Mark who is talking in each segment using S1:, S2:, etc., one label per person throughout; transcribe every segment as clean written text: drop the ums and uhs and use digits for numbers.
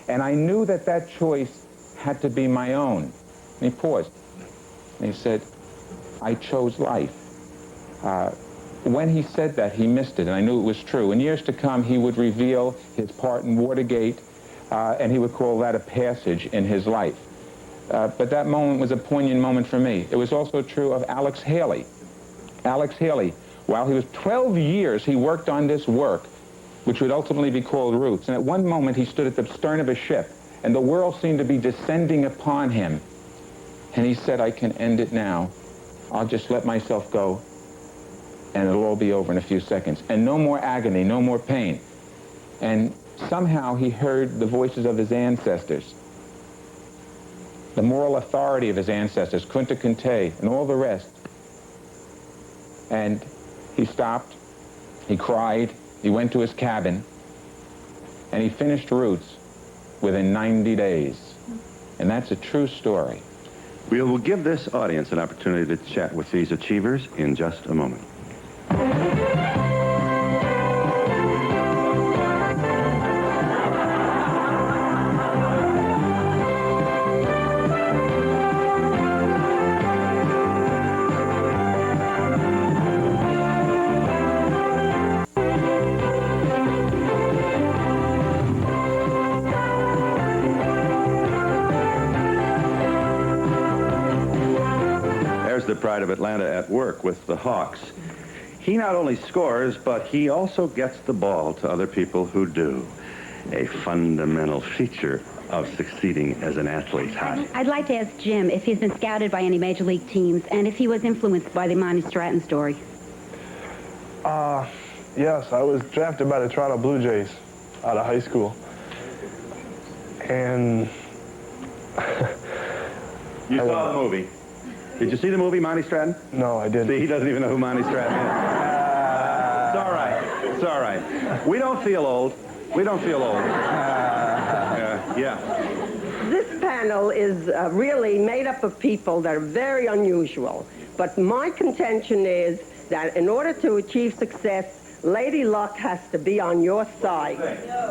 S1: And I knew that that choice had to be my own. And he paused. And he said, I chose life. When he said that, he missed it, and I knew it was true. In years to come, he would reveal his part in Watergate, and he would call that a passage in his life. But that moment was a poignant moment for me. It was also true of Alex Haley. Alex Haley, while he was 12 years, he worked on this work, which would ultimately be called Roots. And at one moment, he stood at the stern of a ship, and the world seemed to be descending upon him. And he said, I can end it now. I'll just let myself go, and it'll all be over in a few seconds. And no more agony, no more pain. And somehow he heard the voices of his ancestors, the moral authority of his ancestors, Kunta Kinte, and all the rest. And he stopped, he cried, he went to his cabin, and he finished Roots within 90 days. And that's a true story.
S2: We will give this audience an opportunity to chat with these achievers in just a moment. The pride of Atlanta at work with the Hawks. He not only scores, but he also gets the ball to other people who do. A fundamental feature of succeeding as an athlete.
S3: I'd like to ask Jim if he's been scouted by any major league teams and if he was influenced by the Monty Stratton story.
S4: Yes, I was drafted by the Toronto Blue Jays out of high school. And
S2: you saw the movie. Did you see the movie, Monty Stratton?
S4: No, I didn't.
S2: See, he doesn't even know who Monty Stratton is. It's all right. It's all right. We don't feel old. We don't feel old. Yeah.
S5: This panel is really made up of people that are very unusual. But my contention is that in order to achieve success, Lady Luck has to be on your side.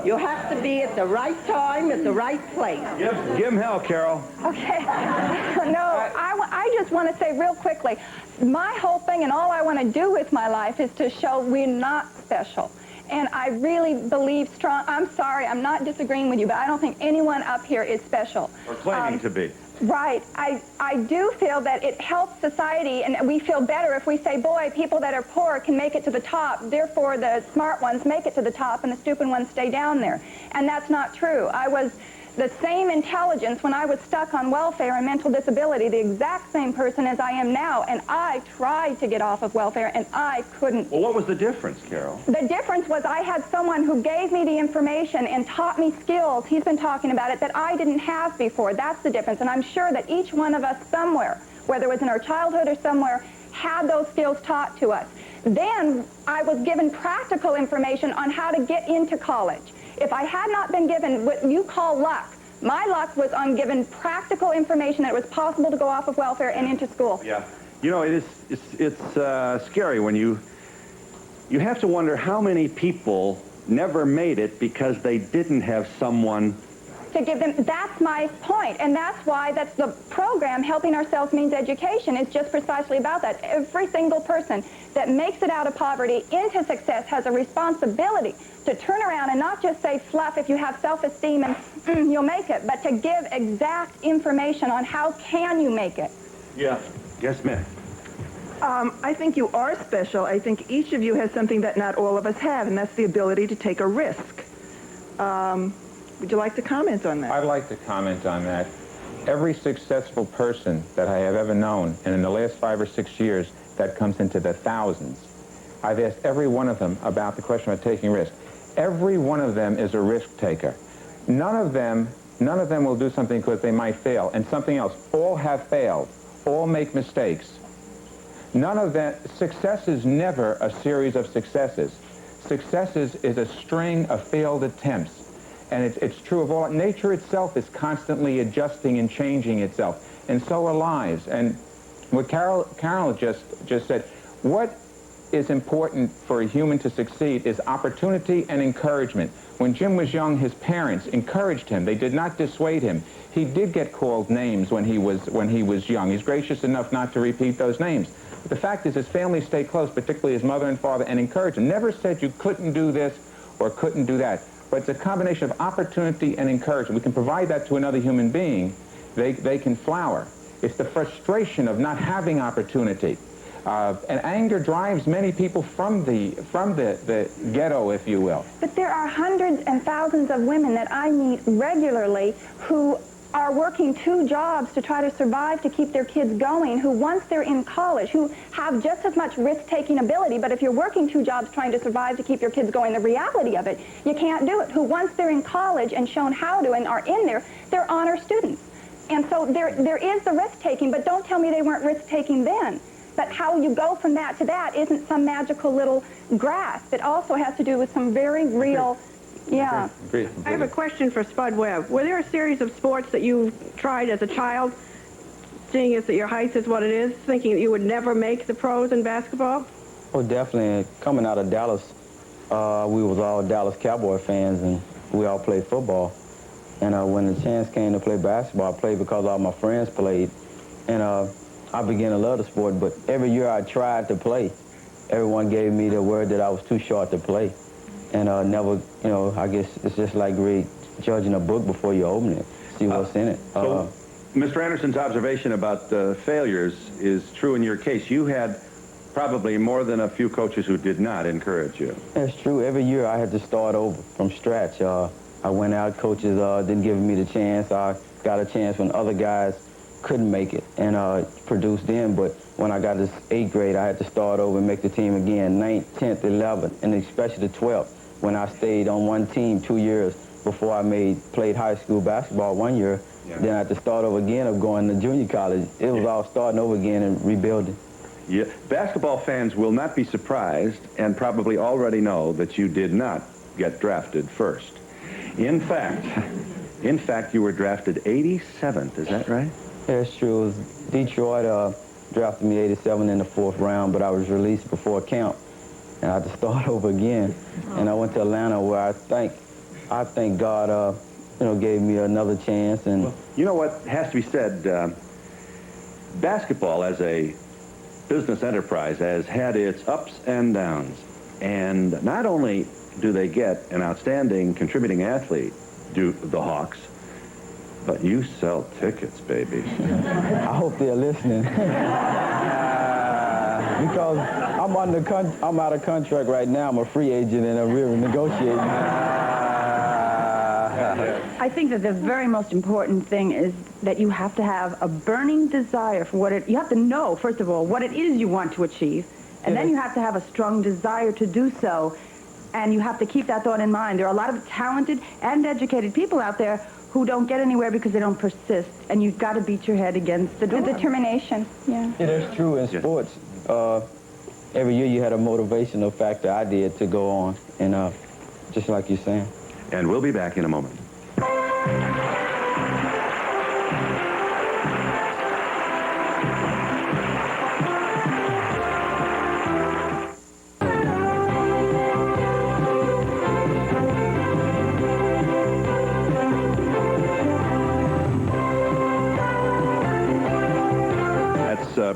S5: You have to be at the right time, at the right place.
S2: Give him hell, Carol.
S6: Okay. No, I just want to say real quickly, my whole thing and all I want to do with my life is to show we're not special. And I really believe strong. I'm sorry, I'm not disagreeing with you, but I don't think anyone up here is special.
S2: Or claiming to be.
S6: Right. I do feel that it helps society, and we feel better if we say, boy, people that are poor can make it to the top, therefore the smart ones make it to the top and the stupid ones stay down there. And that's not true. I was the same intelligence when I was stuck on welfare and mental disability, the exact same person as I am now, and I tried to get off of welfare, and I couldn't.
S2: Well, what was the difference, Carol?
S6: The difference was I had someone who gave me the information and taught me skills, he's been talking about it, that I didn't have before. That's the difference, and I'm sure that each one of us somewhere, whether it was in our childhood or somewhere, had those skills taught to us. Then I was given practical information on how to get into college. If I had not been given what you call luck, my luck was on given practical information that it was possible to go off of welfare and into school.
S2: Yeah. You know, it's scary when you have to wonder how many people never made it because they didn't have someone
S6: to give them. That's my point, and that's why that's the program, Helping Ourselves Means Education, is just precisely about that. Every single person that makes it out of poverty into success has a responsibility to turn around and not just say fluff if you have self-esteem and you'll make it, but to give exact information on how can you make it.
S2: Yeah. Yes, ma'am.
S7: I think you are special. I think each of you has something that not all of us have, and that's the ability to take a risk. Would you like to comment on that?
S1: I'd like to comment on that. Every successful person that I have ever known, and in the last 5 or 6 years, that comes into the thousands, I've asked every one of them about the question of taking risks. Every one of them is a risk taker. None of them will do something because they might fail, and something else. All have failed. All make mistakes. None of them. Success is never a series of successes. Successes is a string of failed attempts. And it's true of all. Nature itself is constantly adjusting and changing itself. And so are lives. And what Carol just said, what is important for a human to succeed is opportunity and encouragement. When Jim was young, his parents encouraged him. They did not dissuade him. He did get called names when he was young. He's gracious enough not to repeat those names. But the fact is his family stayed close, particularly his mother and father, and encouraged him. Never said you couldn't do this or couldn't do that. But it's a combination of opportunity and encouragement. We can provide that to another human being. They can flower. It's the frustration of not having opportunity. And anger drives many people from the ghetto, if you will.
S6: But there are hundreds and thousands of women that I meet regularly who are working 2 jobs to try to survive to keep their kids going, who once they're in college, who have just as much risk-taking ability, but if you're working 2 jobs trying to survive to keep your kids going, the reality of it, you can't do it, who once they're in college and shown how to and are in there, they're honor students. And so there is the risk-taking, but don't tell me they weren't risk-taking then. But how you go from that to that isn't some magical little grasp. It also has to do with some very real, yeah.
S1: Agreed.
S8: I have a question for Spud Webb. Were there a series of sports that you tried as a child, seeing as that your height is what it is, thinking that you would never make the pros in basketball?
S9: Oh, definitely. Coming out of Dallas, we was all Dallas Cowboy fans, and we all played football. And when the chance came to play basketball, I played because all my friends played. And I began to love the sport, but every year I tried to play, everyone gave me the word that I was too short to play. And never, you know, I guess it's just like judging a book before you open it, see what's in it.
S2: So Mr. Anderson's observation about failures is true in your case. You had probably more than a few coaches who did not encourage you.
S9: That's true. Every year I had to start over from scratch. I went out, coaches didn't give me the chance. I got a chance when other guys couldn't make it and produce them, but when I got to 8th grade, I had to start over and make the team again, 9th, 10th, 11th, and especially the 12th, when I stayed on one team 2 years before I played high school basketball 1 year. Yeah. Then I had to start over again of going to junior college. It was all starting over again and rebuilding.
S2: Yeah. Basketball fans will not be surprised and probably already know that you did not get drafted first. In fact, you were drafted 87th, is that right?
S9: Yeah, it's true. Detroit drafted me 87 in the 4th round, but I was released before camp, and I had to start over again. And I went to Atlanta, where I think God, gave me another chance. And
S2: well, you know what has to be said? Basketball as a business enterprise has had its ups and downs, and not only do they get an outstanding contributing athlete, do the Hawks, but you sell tickets, baby.
S9: I hope they're listening. Because I'm out of contract right now. I'm a free agent and I'm really negotiating.
S10: I think that the very most important thing is that you have to have a burning desire for you have to know, first of all, what it is you want to achieve, and then you have to have a strong desire to do so, and you have to keep that thought in mind. There are a lot of talented and educated people out there who don't get anywhere because they don't persist, and you've got to beat your head against the door.
S6: The determination, yeah.
S9: Yeah, that's true in sports. Every year you had a motivational factor. I did to go on, and just like you're saying.
S2: And we'll be back in a moment.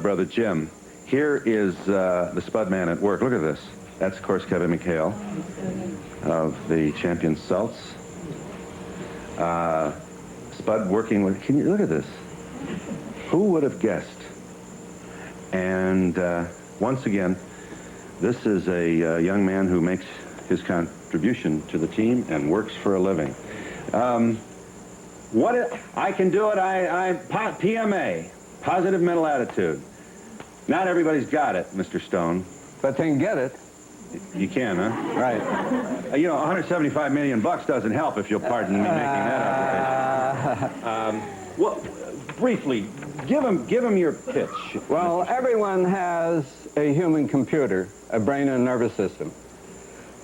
S2: Brother Jim. Here is the Spud man at work. Look at this. That's, of course, Kevin McHale of the Champion Celts. Spud working with... Can you look at this? Who would have guessed? And once again, this is a young man who makes his contribution to the team and works for a living. I can do it. PMA. Positive mental attitude. Not everybody's got it, Mr. Stone.
S11: But they can get it.
S2: You can, huh? Right. $175 million doesn't help, if you'll pardon me making that observation. Well, briefly, give him your pitch.
S11: Well, everyone has a human computer, a brain and a nervous system,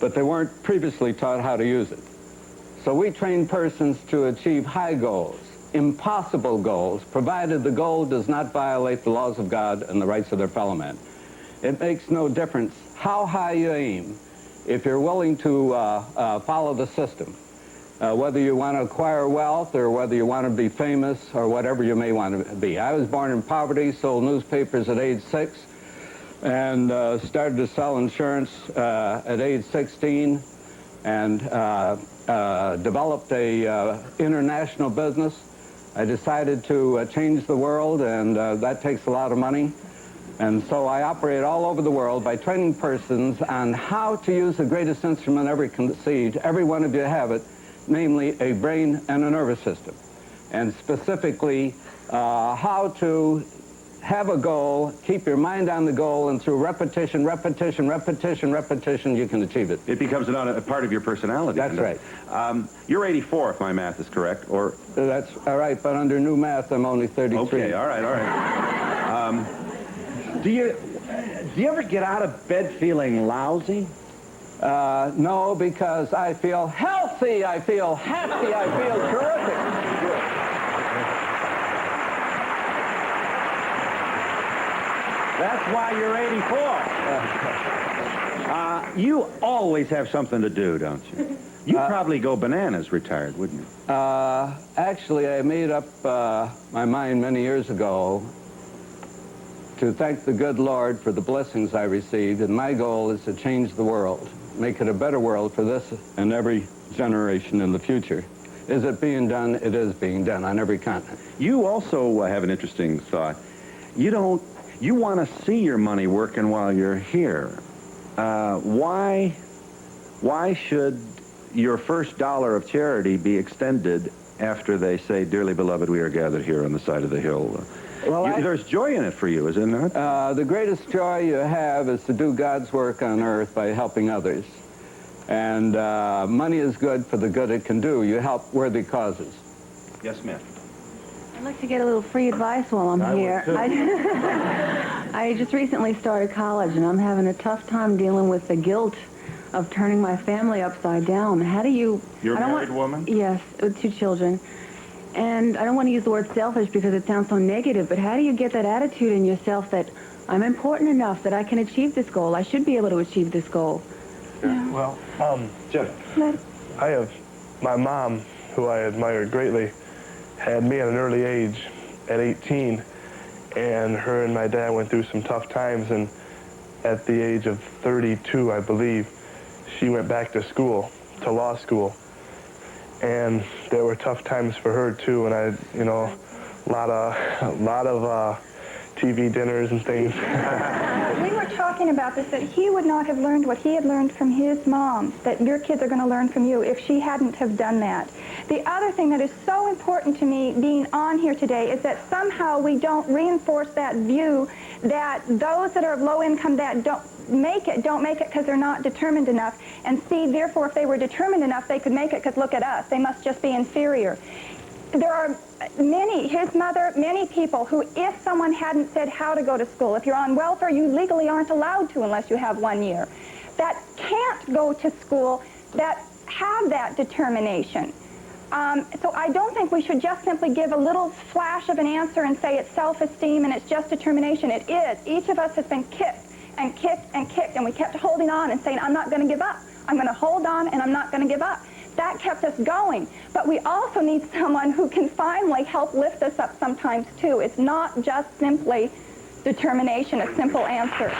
S11: but they weren't previously taught how to use it. So we train persons to achieve high goals, impossible goals, provided the goal does not violate the laws of God and the rights of their fellow man. It makes no difference how high you aim, if you're willing to follow the system, whether you want to acquire wealth or whether you want to be famous or whatever you may want to be. I was born in poverty, sold newspapers at age 6, and started to sell insurance at age 16, and developed a international business. I decided to change the world, and that takes a lot of money. And so I operate all over the world by training persons on how to use the greatest instrument ever conceived. Every one of you have it, namely a brain and a nervous system. And specifically, how to have a goal, keep your mind on the goal, and through repetition, repetition, repetition, repetition, you can achieve it.
S2: It becomes a part of your personality.
S11: That's right.
S2: You're 84, if my math is correct, or...
S11: That's all right, but under new math, I'm only 33.
S2: Okay, all right, all right. Do you ever get out of bed feeling lousy?
S11: No, because I feel healthy, I feel happy, I feel terrific.
S2: That's why you're 84. You always have something to do, don't you? You'd probably go bananas retired, wouldn't you?
S11: Actually, I made up my mind many years ago to thank the good Lord for the blessings I received, and my goal is to change the world, make it a better world for this and every generation in the future. Is it being done? It is being done on every continent.
S2: You also have an interesting thought. You want to see your money working while you're here. Why should your first dollar of charity be extended after they say, "Dearly beloved, we are gathered here on the side of the hill"? Well, there's joy in it for you, isn't there?
S11: The greatest joy you have is to do God's work on earth by helping others. And money is good for the good it can do. You help worthy causes.
S2: Yes, ma'am.
S10: I'd like to get a little free advice while I'm here. I just recently started college, and I'm having a tough time dealing with the guilt of turning my family upside down. How do you...
S2: You're a married woman?
S10: Yes, with 2 children. And I don't want to use the word selfish because it sounds so negative, but how do you get that attitude in yourself that I'm important enough that I can achieve this goal? I should be able to achieve this goal.
S4: Yeah. Well,
S2: Jim.
S4: I have my mom, who I admire greatly, had me at an early age, at 18, and her and my dad went through some tough times, and at the age of 32, I believe, she went back to school, to law school. And there were tough times for her too, and a lot of TV dinners and things.
S6: We were talking about this, that he would not have learned what he had learned from his mom, that your kids are going to learn from you if she hadn't have done that. The other thing that is so important to me being on here today is that somehow we don't reinforce that view that those that are of low income that don't make it because they're not determined enough, and see, therefore, if they were determined enough, they could make it because look at us, they must just be inferior. There are his mother, many people who, if someone hadn't said how to go to school, if you're on welfare, you legally aren't allowed to unless you have 1 year, that can't go to school, that have that determination. So I don't think we should just simply give a little flash of an answer and say it's self-esteem and it's just determination. It is. Each of us has been kicked and kicked and kicked, and we kept holding on and saying, I'm not going to give up. I'm going to hold on, and I'm not going to give up. That kept us going. But we also need someone who can finally help lift us up sometimes, too. It's not just simply determination, a simple answer.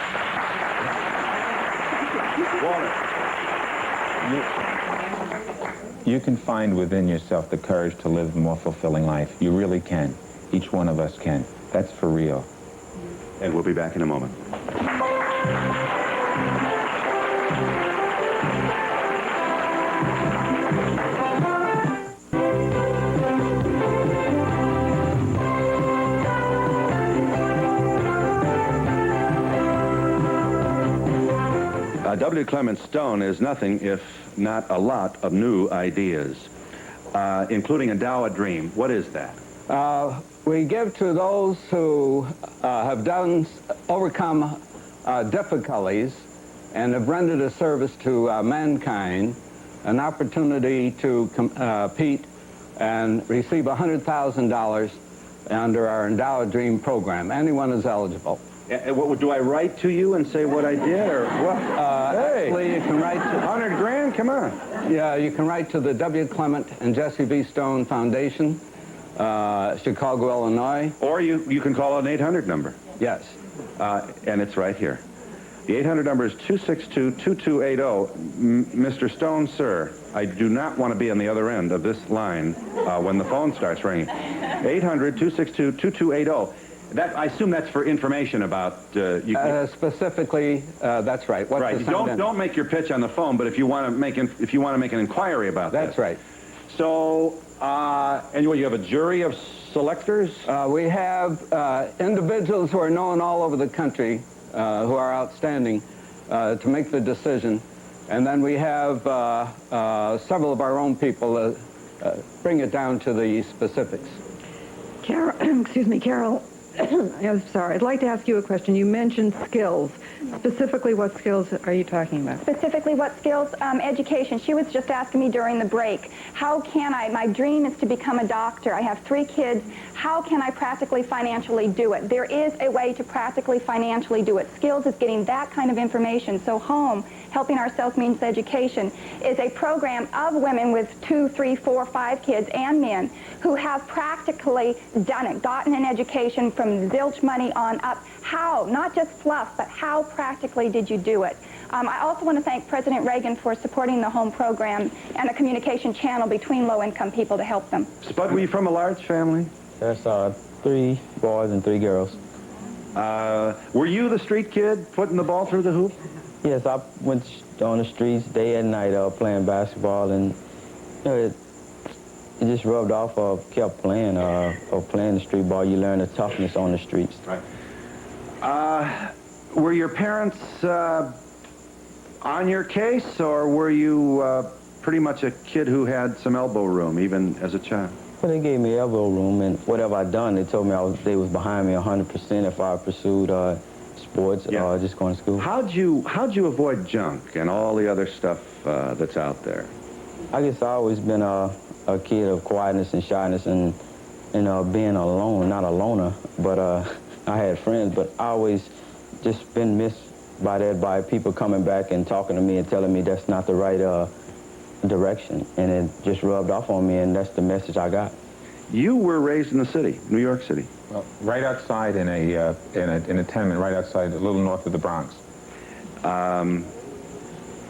S1: You can find within yourself the courage to live a more fulfilling life. You really can. Each one of us can. That's for real.
S2: And we'll be back in a moment. W. Clement Stone is nothing if not a lot of new ideas, including a Tao dream. What is that?
S11: We give to those who have overcome difficulties and have rendered a service to mankind an opportunity to compete and receive $100,000 under our Endow a Dream program. Anyone is eligible.
S2: Do I write to you and say what I did, or what?
S11: Actually, you can write to...
S2: 100 grand? Come on.
S11: Yeah, you can write to the W. Clement and Jesse V. Stone Foundation, Chicago, Illinois.
S2: Or you can call an 800 number.
S11: Yes.
S2: And it's right here. The 800 number is 262-2280. Mr. Stone, sir, I do not want to be on the other end of this line when the phone starts ringing. 800-262-2280. I assume that's for information about...
S11: Specifically, that's right. What's
S2: right.
S11: the sound
S2: Don't make your pitch on the phone, but if you want to make an inquiry about that.
S11: That's right.
S2: So, and you have a jury of selectors?
S11: We have individuals who are known all over the country who are outstanding to make the decision. And then we have several of our own people bring it down to the specifics.
S12: Carol, excuse me, Carol. I'm sorry. I'd like to ask you a question. You mentioned skills. Specifically, what skills are you talking about?
S6: Specifically, what skills? Education. She was just asking me during the break, how can I, my dream is to become a doctor. I have 3 kids. How can I practically financially do it? There is a way to practically financially do it. Skills is getting that kind of information. So home, Helping Ourselves Means Education, is a program of women with 2, 3, 4, 5 kids and men who have practically done it, gotten an education from zilch money on up. How, not just fluff, but how practically did you do it? I also want to thank President Reagan for supporting the home program and a communication channel between low-income people to help them.
S2: Spud, were you from a large family?
S9: There's 3 boys and 3 girls.
S2: Were you the street kid putting the ball through the hoop?
S9: Yes, I went on the streets day and night playing basketball, and it just rubbed off. Kept playing playing the street ball. You learn the toughness on the streets.
S2: Right. Were your parents on your case, or were you pretty much a kid who had some elbow room, even as a child?
S9: Well, they gave me elbow room, and whatever I'd done, they told me they was behind me 100% if I pursued sports or just going to school.
S2: How'd you avoid junk and all the other stuff that's out there?
S9: I guess I've always been a kid of quietness and shyness and being alone, not a loner, but I had friends, but I always just been missed by that, by people coming back and talking to me and telling me that's not the right direction, and it just rubbed off on me, and that's the message I got.
S2: You were raised in the city, New York City.
S1: Well, right outside in a tenement, right outside, a little north of the Bronx.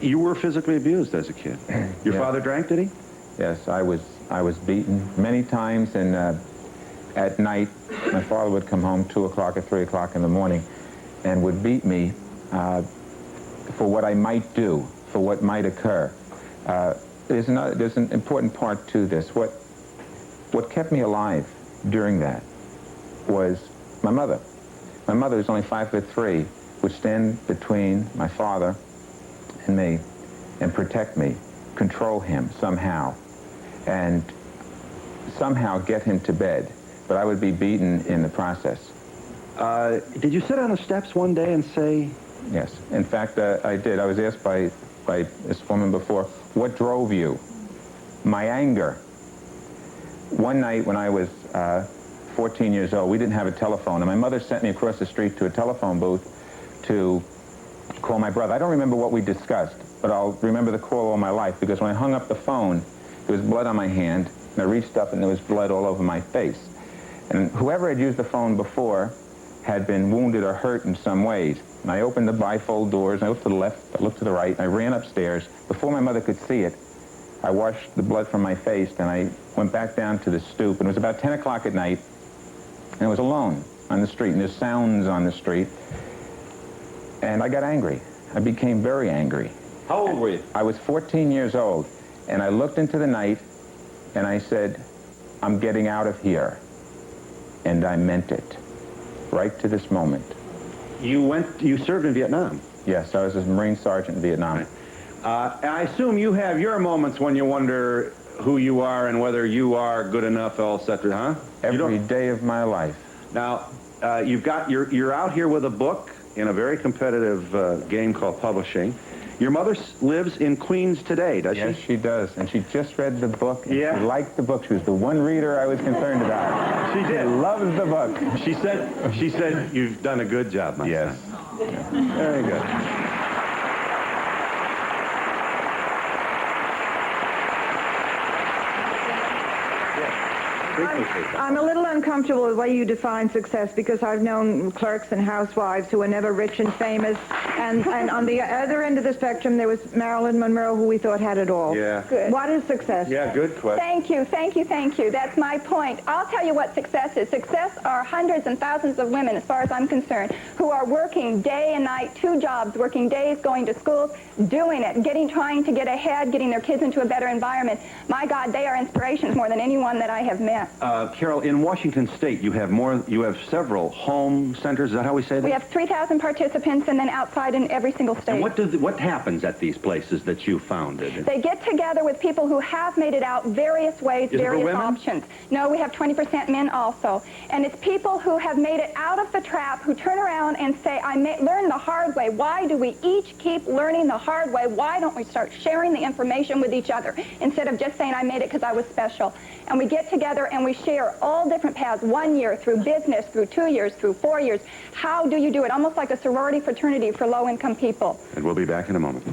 S2: You were physically abused as a kid. Your father drank, did he?
S1: Yes, I was beaten many times, and at night, my father would come home 2 o'clock or 3 o'clock in the morning and would beat me for what I might do, for what might occur. There's an important part to this. What kept me alive during that was my mother. My mother, who's only 5'3", would stand between my father and me and protect me, control him somehow, and somehow get him to bed. But I would be beaten in the process.
S2: Did you sit on the steps one day and say...
S1: Yes. In fact, I did. I was asked by this woman before, what drove you? My anger. One night when I was 14 years old, we didn't have a telephone, and my mother sent me across the street to a telephone booth to call my brother. I don't remember what we discussed, but I'll remember the call all my life, because when I hung up the phone, there was blood on my hand, and I reached up and there was blood all over my face. And whoever had used the phone before had been wounded or hurt in some ways. And I opened the bifold doors, and I looked to the left, I looked to the right, and I ran upstairs. Before my mother could see it, I washed the blood from my face, and I went back down to the stoop. And it was about 10 o'clock at night, and I was alone on the street, and there's sounds on the street. And I got angry. I became very angry.
S2: How old were you?
S1: I was 14 years old, and I looked into the night, and I said, I'm getting out of here. And I meant it, right to this moment.
S2: You served in Vietnam?
S1: Yes, I was a Marine Sergeant in Vietnam.
S2: Right. I assume you have your moments when you wonder who you are and whether you are good enough, etc., huh?
S1: Every day of my life.
S2: Now, you're out here with a book in a very competitive game called publishing, Your mother lives in Queens today, does she?
S1: Yes, she does. And she just read the book. And
S2: Yeah.
S1: She liked the book. She was the one reader I was concerned about.
S2: She did.
S1: She loves the book.
S2: She said, you've done a good job, my
S1: Yes.
S2: son. Very good.
S7: I'm a little uncomfortable with the way you define success because I've known clerks and housewives who were never rich and famous. And on the other end of the spectrum, there was Marilyn Monroe, who we thought had it all.
S2: Yeah.
S6: Good.
S7: What is success?
S2: Yeah, good question.
S6: Thank you, thank you, thank you. That's my point. I'll tell you what success is. Success are hundreds and thousands of women, as far as I'm concerned, who are working day and night, 2 jobs, working days, going to schools, doing it, trying to get ahead, getting their kids into a better environment. My God, they are inspirations more than anyone that I have met.
S2: Carol, in Washington State, you have several home centers. Is that how we say that?
S6: We have 3,000 participants, and then outside in every single state.
S2: And what happens at these places that you founded?
S6: They get together with people who have made it out various ways,
S2: Is it for
S6: various
S2: women?
S6: options. No, we have 20% men also. And it's people who have made it out of the trap, who turn around and say, learned the hard way. Why do we each keep learning the hard way? Why don't we start sharing the information with each other instead of just saying, I made it because I was special? And we get together and we share all different paths, 1 year, through business, through 2 years, through 4 years. How do you do it? Almost like a sorority fraternity for low-income people.
S2: And we'll be back in a moment.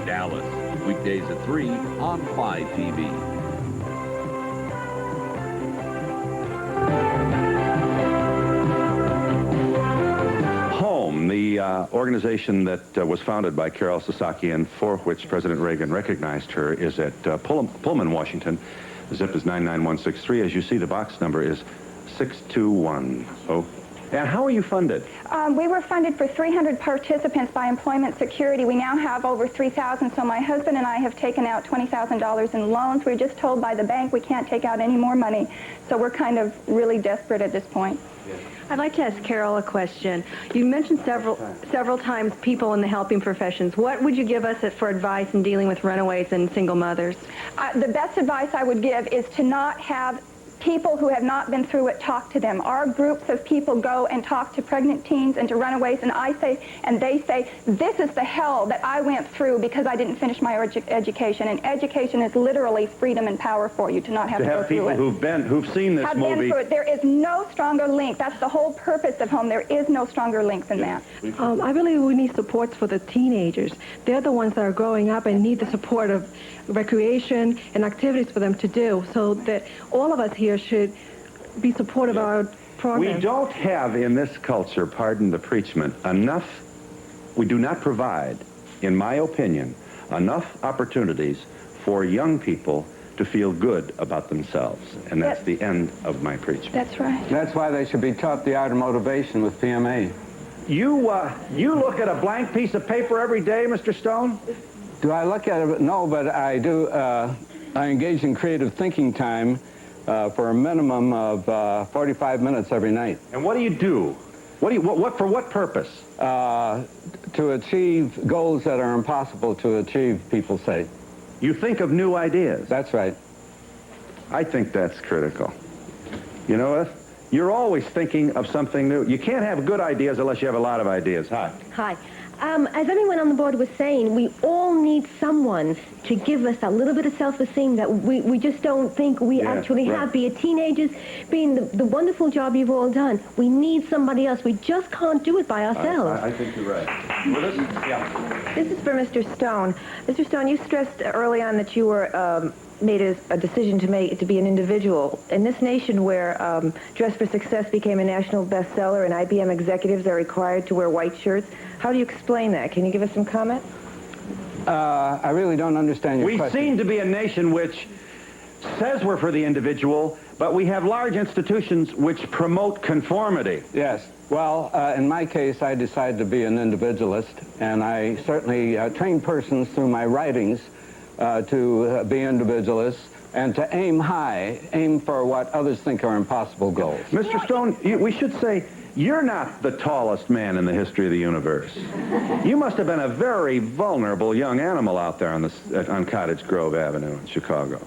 S13: Dallas, weekdays at 3 on 5 TV.
S2: Home, the organization that was founded by Carol Sasaki and for which President Reagan recognized her, is at Pullman, Washington. The zip is 99163. As you see, the box number is 621. And how are you funded?
S6: We were funded for 300 participants by Employment Security. We now have over 3,000, so my husband and I have taken out $20,000 in loans. We're just told by the bank we can't take out any more money, so we're kind of really desperate at this point.
S12: I'd like to ask Carol a question. You mentioned several times people in the helping professions. What would you give us for advice in dealing with runaways and single mothers?
S6: The best advice I would give is to not have people who have not been through it talk to them. Our groups of people go and talk to pregnant teens and to runaways, and they say, this is the hell that I went through because I didn't finish my education. And education is literally freedom and power for you to not have to go through it.
S2: To have people who've seen this movie.
S6: Been through it. There is no stronger link. That's the whole purpose of home. There is no stronger link than that.
S12: I believe we need supports for the teenagers. They're the ones that are growing up and need the support of recreation and activities for them to do, so that all of us here should be supportive of our program.
S2: We don't have in this culture, pardon the preachment, we do not provide, in my opinion, enough opportunities for young people to feel good about themselves. And that's the end of my preachment.
S6: That's right.
S11: That's why they should be taught the art of motivation with PMA.
S2: You look at a blank piece of paper every day, Mr. Stone?
S11: Do I look at it? No, but I do. I engage in creative thinking time for a minimum of 45 minutes every night.
S2: And what do you do? For what purpose?
S11: To achieve goals that are impossible to achieve, people say.
S2: You think of new ideas.
S11: That's right.
S2: I think that's critical. You know what? You're always thinking of something new. You can't have good ideas unless you have a lot of ideas. Hi.
S14: Hi. As everyone on the board was saying, we all need someone to give us a little bit of self-esteem that we just don't think we actually have, be it teenagers, being the wonderful job you've all done. We need somebody else. We just can't do it by ourselves.
S2: I think you're right. Well,
S15: This is for Mr. Stone. Mr. Stone, you stressed early on that you were made a decision to be an individual. In this nation where Dress for Success became a national bestseller and IBM executives are required to wear white shirts, how do you explain that? Can you give us some comment?
S11: I really don't understand your question.
S2: We seem to be a nation which says we're for the individual, but we have large institutions which promote conformity.
S11: Yes. Well, in my case, I decided to be an individualist, and I certainly train persons through my writings to be individualists and to aim high, aim for what others think are impossible goals.
S2: Mr. Stone, we should say, you're not the tallest man in the history of the universe. You must have been a very vulnerable young animal out there on Cottage Grove Avenue in Chicago.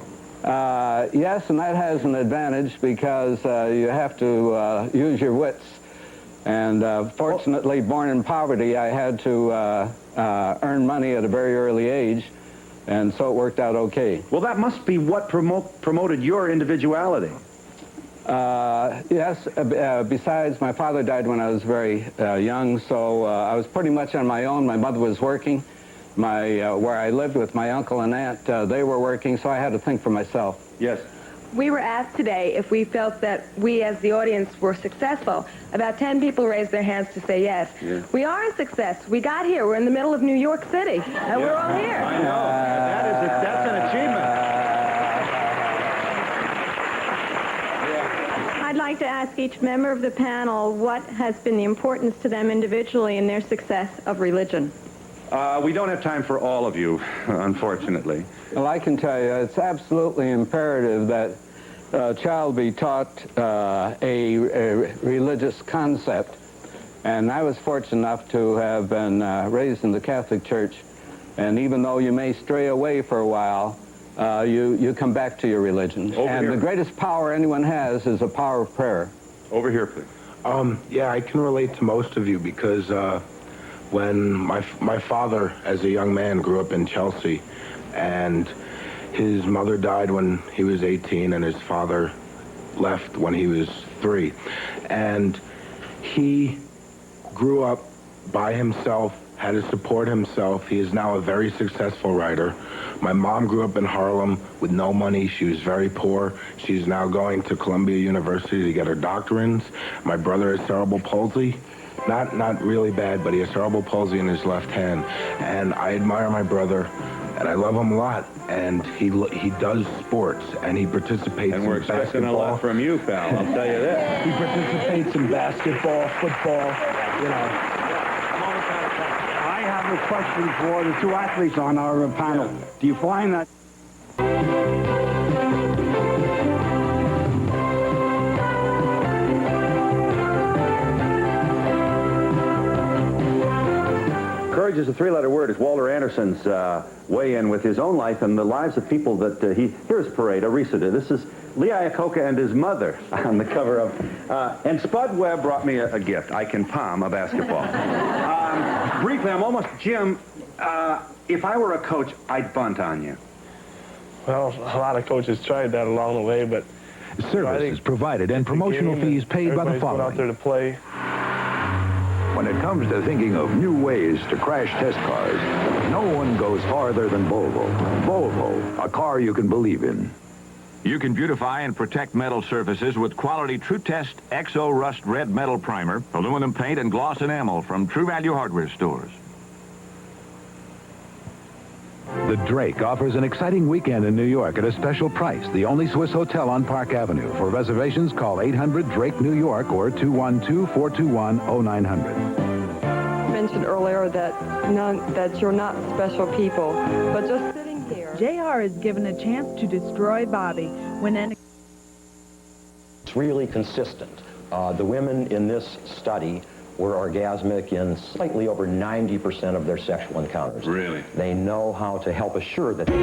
S11: Yes, and that has an advantage because you have to use your wits. And fortunately, born in poverty, I had to earn money at a very early age, and so it worked out okay.
S2: Well, that must be what promoted your individuality.
S11: Yes, besides, my father died when I was very young, so I was pretty much on my own. My mother was working. Where I lived with my uncle and aunt, they were working, so I had to think for myself.
S2: Yes.
S15: We were asked today if we felt that we as the audience were successful. About 10 people raised their hands to say yes.
S2: Yeah.
S15: We are a success. We got here. We're in the middle of New York City, and we're all here.
S2: I know. That's an achievement.
S8: I'd like to ask each member of the panel what has been the importance to them individually in their success of religion.
S2: We don't have time for all of you, unfortunately.
S11: Well, I can tell you, it's absolutely imperative that a child be taught a religious concept. And I was fortunate enough to have been raised in the Catholic Church. And even though you may stray away for a while, you come back to your religion. The greatest power anyone has is the power of prayer.
S2: Over here, please.
S16: Yeah, I can relate to most of you because when my father, as a young man, grew up in Chelsea, and his mother died when he was 18, and his father left when he was 3. And he grew up by himself, had to support himself. He is now a very successful writer. My mom grew up in Harlem with no money. She was very poor. She's now going to Columbia University to get her doctorates. My brother has cerebral palsy. Not really bad, but he has cerebral palsy in his left hand. And I admire my brother, and I love him a lot. And he does sports, and he participates in basketball.
S2: And we're expecting a lot from you, pal, I'll tell you this.
S16: He participates in basketball, football, you know.
S17: I have a question for the two athletes on our panel. Do you find that...
S2: Courage is a 3-letter word. It's Walter Anderson's weigh in with his own life and the lives of people that here's Parade, Arisa did. This is Lee Iacocca and his mother on the cover of, and Spud Webb brought me a gift. I can palm a basketball. Briefly, I'm almost, Jim, if I were a coach, I'd bunt on you.
S4: Well, a lot of coaches tried that along the way, but...
S18: Services provided and promotional fees paid by the following.
S4: Out there to play.
S18: When it comes to thinking of new ways to crash test cars, no one goes farther than Volvo. Volvo, a car you can believe in.
S13: You can beautify and protect metal surfaces with quality True Test XO Rust Red Metal Primer, aluminum paint, and gloss enamel from True Value Hardware stores.
S18: The Drake offers an exciting weekend in New York at a special price. The only Swiss hotel on Park Avenue. For reservations, call 800-DRAKE-NEW YORK or 212-421-0900.
S19: You mentioned earlier that you're not special people, but just sitting here.
S20: JR is given a chance to destroy Bobby when an...
S21: It's really consistent. The women in this study were orgasmic in slightly over 90% of their sexual encounters.
S13: Really?
S21: They know how to help assure that